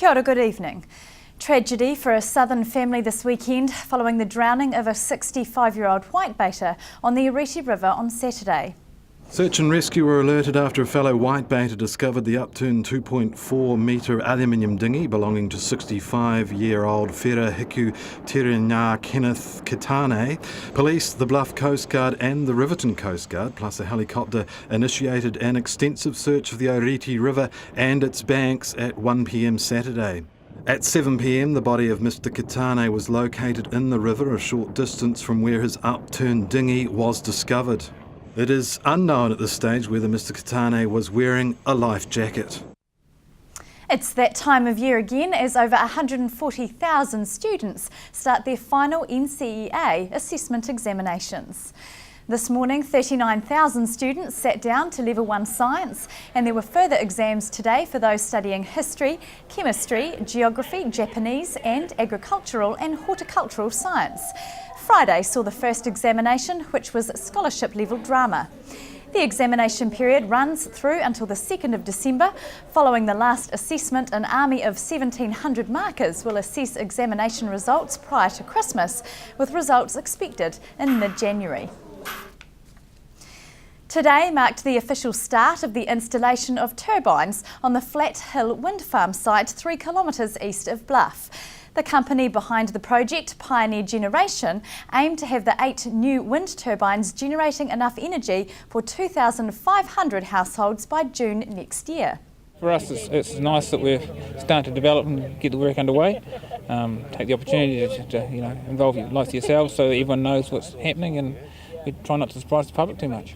Kia ora, good evening. Tragedy for a southern family this weekend following the drowning of a 65-year-old whitebaiter on the Ariti River on Saturday. Search and rescue were alerted after a fellow whitebaiter discovered the upturned 2.4 metre aluminium dinghy belonging to 65-year-old Whera Hiku Tirina Kenneth Kitane. Police, the Bluff Coast Guard and the Riverton Coast Guard, plus a helicopter, initiated an extensive search of the Ariti River and its banks at 1 p.m. Saturday. At 7 p.m, the body of Mr Kitane was located in the river a short distance from where his upturned dinghy was discovered. It is unknown at this stage whether Mr Kitane was wearing a life jacket. It's that time of year again as over 140,000 students start their final NCEA assessment examinations. This morning, 39,000 students sat down to Level 1 Science, and there were further exams today for those studying history, chemistry, geography, Japanese and agricultural and horticultural science. Friday saw the first examination, which was scholarship level drama. The examination period runs through until the 2nd of December. Following the last assessment, an army of 1,700 markers will assess examination results prior to Christmas, with results expected in mid-January. Today marked the official start of the installation of turbines on the Flat Hill wind farm site 3 kilometres east of Bluff. The company behind the project, Pioneer Generation, aimed to have the 8 new wind turbines generating enough energy for 2,500 households by June next year. For us, it's nice that we're starting to develop and get the work underway. Take the opportunity to involve you like yourselves so that everyone knows what's happening, and we try not to surprise the public too much.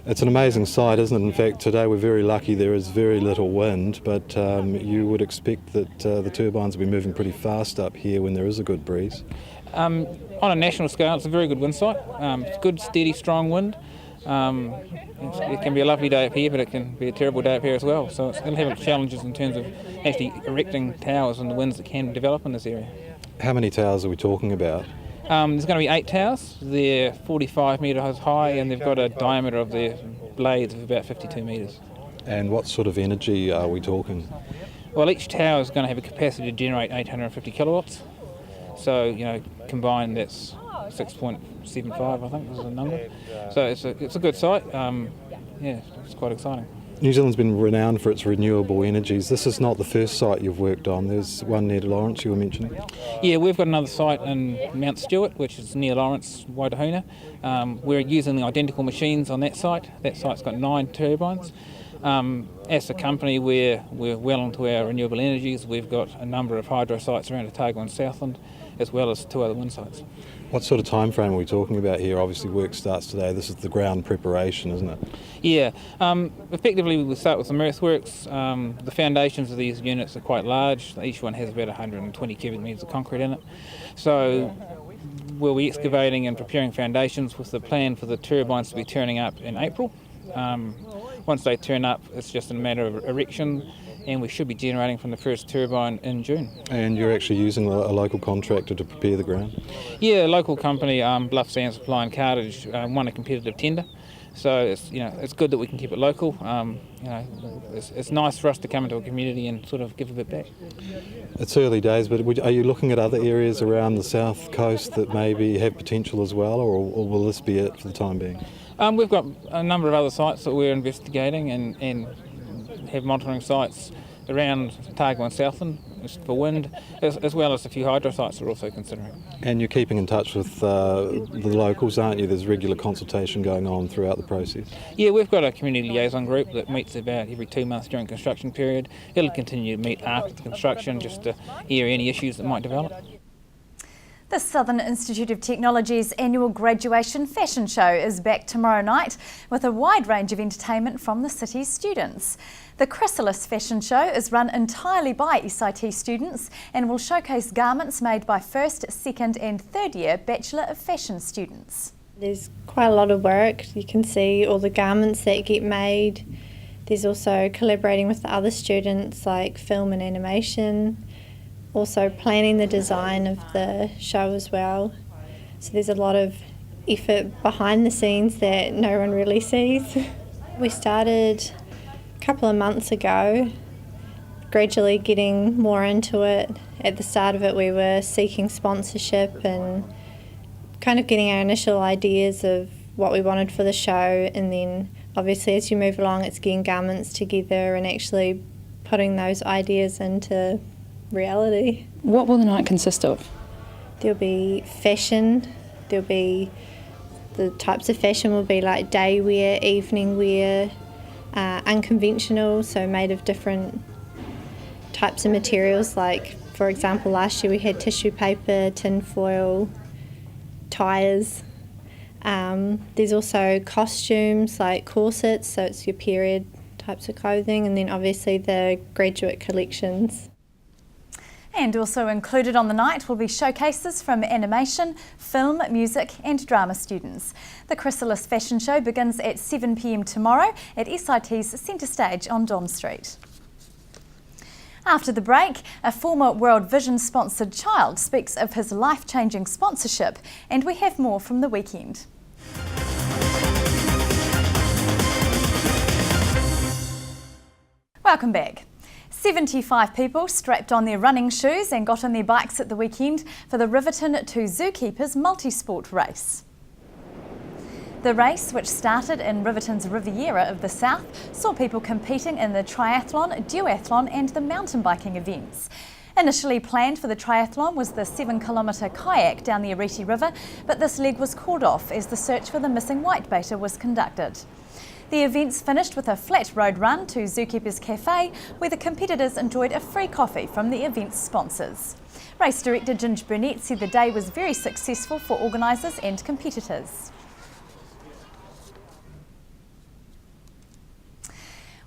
It's an amazing sight, isn't it? In fact, today we're very lucky there is very little wind, but you would expect that the turbines will be moving pretty fast up here when there is a good breeze. On a national scale, it's a very good wind site. It's good, steady, strong wind. It can be a lovely day up here, but it can be a terrible day up here as well. So it's going to have challenges in terms of actually erecting towers and the winds that can develop in this area. How many towers are we talking about? There's going to be 8 towers. They're 45 metres high and they've got a diameter of their blades of about 52 metres. And what sort of energy are we talking? Well, each tower is going to have a capacity to generate 850 kilowatts. So, combined that's 6.75, I think is the number. So it's a good site. It's quite exciting. New Zealand's been renowned for its renewable energies. This is not the first site you've worked on. There's one near Lawrence you were mentioning. Yeah, we've got another site in Mount Stewart, which is near Lawrence, Waitahuna. We're using the identical machines on that site. That site's got 9 turbines. As a company, we're well into our renewable energies. We've got a number of hydro sites around Otago and Southland, as well as 2 other wind sites. What sort of time frame are we talking about here? Obviously work starts today. This is the ground preparation, isn't it? Yeah. Effectively we start with some earthworks. The foundations of these units are quite large. Each one has about 120 cubic metres of concrete in it. So we'll be excavating and preparing foundations with the plan for the turbines to be turning up in April. Once they turn up, it's just a matter of erection, and we should be generating from the first turbine in June. And you're actually using a local contractor to prepare the ground? Yeah, a local company, Bluff Sand Supply and Cartage, won a competitive tender. So it's good that we can keep it local. It's nice for us to come into a community and sort of give a bit back. It's early days, but are you looking at other areas around the south coast that maybe have potential as well, or will this be it for the time being? We've got a number of other sites that we're investigating and have monitoring sites around Otago and Southland for wind, as well as a few hydro sites we're also considering. And you're keeping in touch with the locals, aren't you? There's regular consultation going on throughout the process. Yeah, we've got a community liaison group that meets about every 2 months during construction period. It'll continue to meet after the construction just to hear any issues that might develop. The Southern Institute of Technology's annual graduation fashion show is back tomorrow night with a wide range of entertainment from the city's students. The Chrysalis Fashion Show is run entirely by SIT students and will showcase garments made by first, second and third year Bachelor of Fashion students. There's quite a lot of work. You can see all the garments that get made. There's also collaborating with the other students like film and animation. Also planning the design of the show as well. So there's a lot of effort behind the scenes that no one really sees. We started a couple of months ago gradually getting more into it. At the start of it, we were seeking sponsorship and kind of getting our initial ideas of what we wanted for the show, and then obviously as you move along it's getting garments together and actually putting those ideas into reality. What will the night consist of? There'll be fashion, there'll be the types of fashion will be like day wear, evening wear, unconventional, so made of different types of materials, like for example last year we had tissue paper, tin foil, tyres. There's also costumes like corsets, so it's your period types of clothing, and then obviously the graduate collections. And also included on the night will be showcases from animation, film, music and drama students. The Chrysalis Fashion Show begins at 7 p.m. tomorrow at SIT's Centre Stage on Dom Street. After the break, a former World Vision sponsored child speaks of his life-changing sponsorship, and we have more from the weekend. Welcome back. 75 people strapped on their running shoes and got on their bikes at the weekend for the Riverton to Zookeepers multi-sport race. The race, which started in Riverton's Riviera of the South, saw people competing in the triathlon, duathlon and the mountain biking events. Initially planned for the triathlon was the 7-kilometre kayak down the Ariti River, but this leg was called off as the search for the missing whitebaiter was conducted. The events finished with a flat road run to Zookeepers Cafe, where the competitors enjoyed a free coffee from the event's sponsors. Race director Ginger Burnett said the day was very successful for organisers and competitors.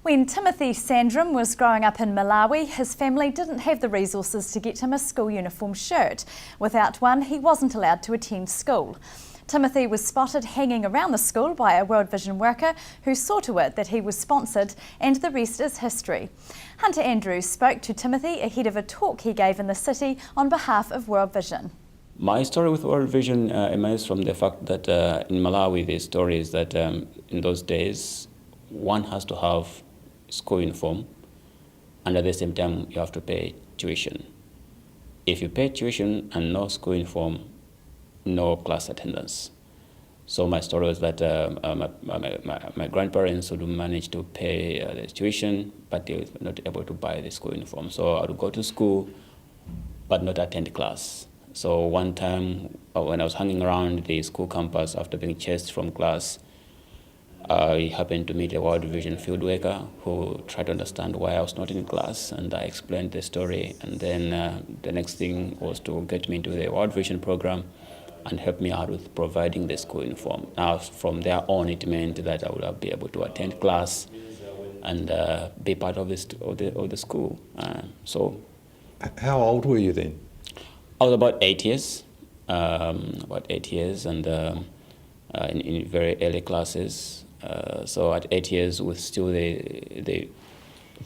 When Timothy Sandram was growing up in Malawi, his family didn't have the resources to get him a school uniform shirt. Without one, he wasn't allowed to attend school. Timothy was spotted hanging around the school by a World Vision worker who saw to it that he was sponsored, and the rest is history. Hunter Andrews spoke to Timothy ahead of a talk he gave in the city on behalf of World Vision. My story with World Vision emanates from the fact that in Malawi the story is that in those days one has to have school uniform, and at the same time you have to pay tuition. If you pay tuition and no school uniform, no class attendance. So my story was that my grandparents would manage to pay the tuition, but they were not able to buy the school uniform. So I would go to school, but not attend class. So one time when I was hanging around the school campus after being chased from class, I happened to meet a World Vision field worker who tried to understand why I was not in class, and I explained the story. And then the next thing was to get me into the World Vision program and help me out with providing the school uniform. Now, from there on, it meant that I would be able to attend class and be part of the school. How old were you then? I was about 8 years, and in very early classes. So at 8 years, with still the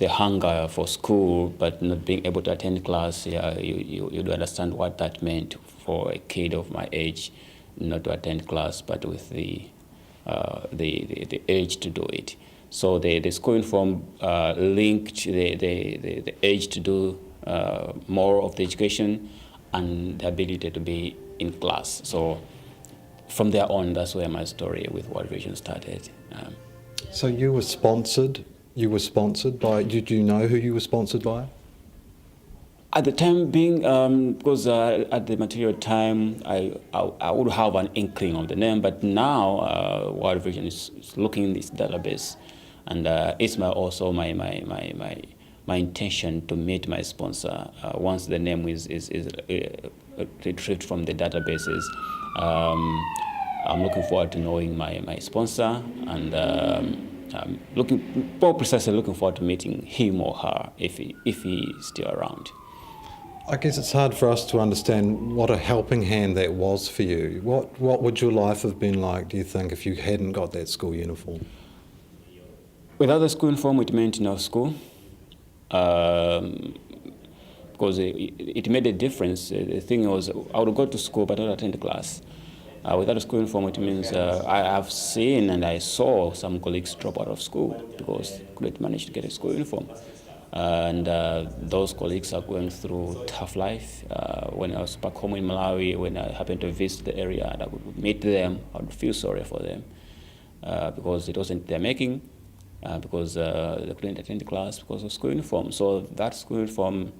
hunger for school, but not being able to attend class, you do understand what that meant for a kid of my age, not to attend class, but with the age to do it. So the school uniform linked the age to do more of the education and the ability to be in class. So from there on, that's where my story with World Vision started. So you were sponsored. You were sponsored by. Did you know who you were sponsored by? At the time being, because at the material time, I would have an inkling of the name, but now World Vision is looking in this database, and it's also my intention to meet my sponsor once the name is retrieved from the databases. I'm looking forward to knowing my sponsor, and more precisely looking forward to meeting him or her if he is still around. I guess it's hard for us to understand what a helping hand that was for you. What would your life have been like, do you think, if you hadn't got that school uniform? Without the school uniform, it meant no school. Because it made a difference. The thing was, I would go to school but not attend class. Without a school uniform, it means I have seen and I saw some colleagues drop out of school because they couldn't manage to get a school uniform. And those colleagues are going through tough life. When I was back home in Malawi, when I happened to visit the area and I would meet them, I would feel sorry for them because it wasn't their making, because they couldn't attend the class because of school uniform. So that school uniform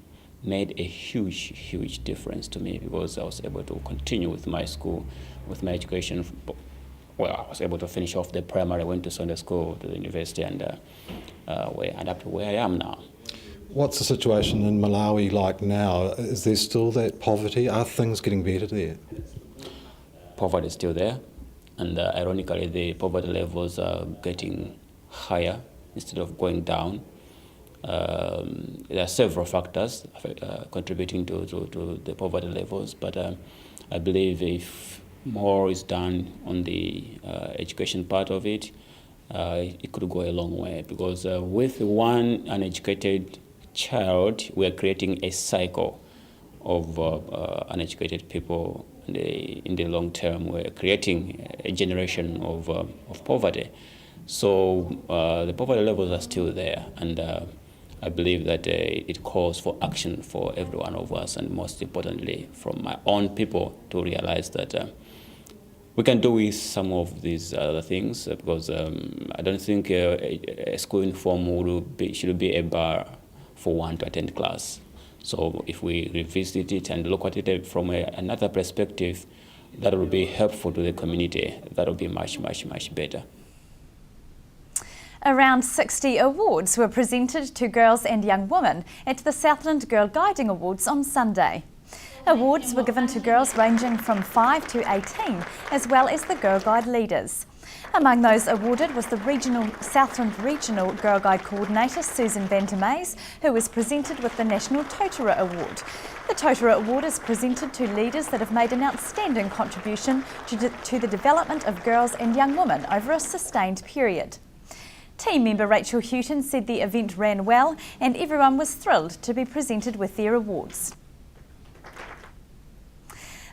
made a huge difference to me, because I was able to continue with my school, with my education. Well, I was able to finish off the primary, went to Sunday school, to the university, and up to where I am now. What's the situation in Malawi like now? Is there still that poverty? Are things getting better there? Poverty is still there, and ironically, the poverty levels are getting higher instead of going down. There are several factors contributing to the poverty levels, but I believe if more is done on the education part of it, it could go a long way, because with one uneducated child, we are creating a cycle of uneducated people. In the long term, we're creating a generation of poverty. So the poverty levels are still there, and I believe that it calls for action for every one of us, and most importantly from my own people, to realize that we can do with some of these other things, because I don't think a school uniform should be a bar for one to attend class. So if we revisit it and look at it from another perspective, that will be helpful to the community. That will be much better. Around 60 awards were presented to girls and young women at the Southland Girl Guiding Awards on Sunday. Awards were given to girls ranging from 5 to 18, as well as the Girl Guide leaders. Among those awarded was the Southland Regional Girl Guide Coordinator, Susan Vantermays, who was presented with the National Totara Award. The Totara Award is presented to leaders that have made an outstanding contribution to the development of girls and young women over a sustained period. Team member Rachel Houghton said the event ran well and everyone was thrilled to be presented with their awards.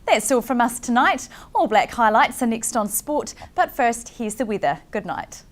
That's all from us tonight. All Black highlights are next on Sport, but first here's the weather. Good night.